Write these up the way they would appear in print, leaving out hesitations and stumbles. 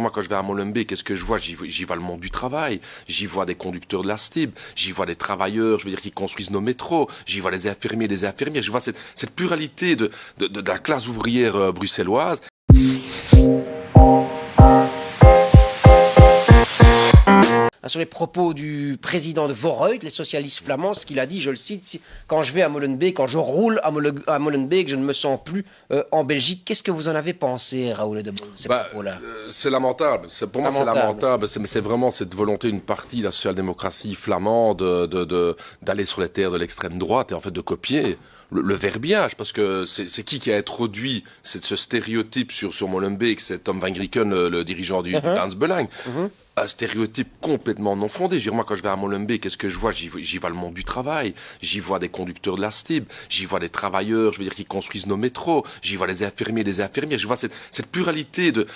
Moi, quand je vais à Molenbeek, qu'est-ce que je vois? J'y vois le monde du travail, j'y vois des conducteurs de la STIB, j'y vois des travailleurs, je veux dire, qui construisent nos métros, j'y vois des infirmiers, je vois cette pluralité de la classe ouvrière bruxelloise. Sur les propos du président de Vooruit, les socialistes flamands, ce qu'il a dit, je le cite, quand je vais à Molenbeek, quand je roule à Molenbeek, je ne me sens plus en Belgique. Qu'est-ce que vous en avez pensé, Raoul de ces propos-là? C'est lamentable. Pour moi, c'est lamentable. C'est vraiment cette volonté d'une partie de la social-démocratie flamande d'aller sur les terres de l'extrême droite et en fait de copier le verbiage, parce que c'est qui a introduit ce stéréotype sur Molenbeek? C'est Tom van Grieken, le dirigeant du Hans Belang. Un stéréotype complètement non fondé. Je veux dire, moi, quand je vais à Molenbeek, qu'est-ce que je vois? J'y vois le monde du travail, j'y vois des conducteurs de la STIB, j'y vois des travailleurs, je veux dire, qui construisent nos métros, j'y vois les infirmiers, je vois cette pluralité de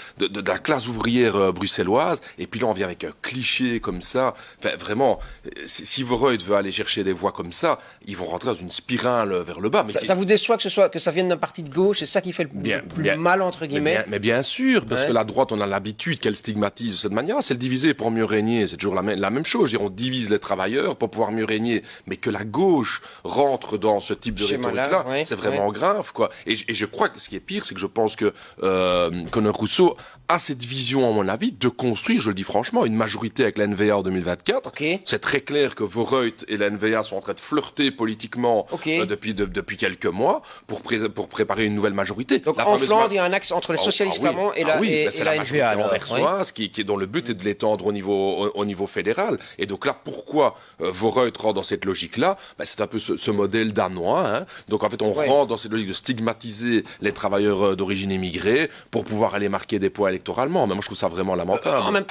la classe ouvrière bruxelloise, et puis là, on vient avec un cliché comme ça. Enfin, vraiment, si Vooruit veut aller chercher des voix comme ça, ils vont rentrer dans une spirale vers le bas. Mais ça vous déçoit que ça vienne d'un parti de gauche? C'est ça qui fait le plus mal, entre guillemets? Mais bien sûr, parce que la droite, on a l'habitude qu'elle stigmatise de cette manière. C'est le diviser pour mieux régner, c'est toujours la même chose. Je veux dire, on divise les travailleurs pour pouvoir mieux régner. Mais que la gauche rentre dans ce type de rhétorique-là, c'est vraiment grave, quoi. Et je crois que ce qui est pire, c'est que je pense que Conor Rousseau a cette vision, à mon avis, de construire, je le dis franchement, une majorité avec la NVA en 2024. Okay. C'est très clair que Vooruit et la NVA sont en train de flirter politiquement depuis quelques mois pour préparer une nouvelle majorité. Donc en Flandre, il y a un axe entre les socialistes flamands et la NVA. Anversoise, dont le but est de l'étendre au niveau fédéral. Et donc là, pourquoi Vooruit rentre dans cette logique-là? C'est un peu ce modèle danois. Hein. Donc en fait, on rentre dans cette logique de stigmatiser les travailleurs d'origine immigrée pour pouvoir aller marquer des points électoralement. Mais moi, je trouve ça vraiment lamentable.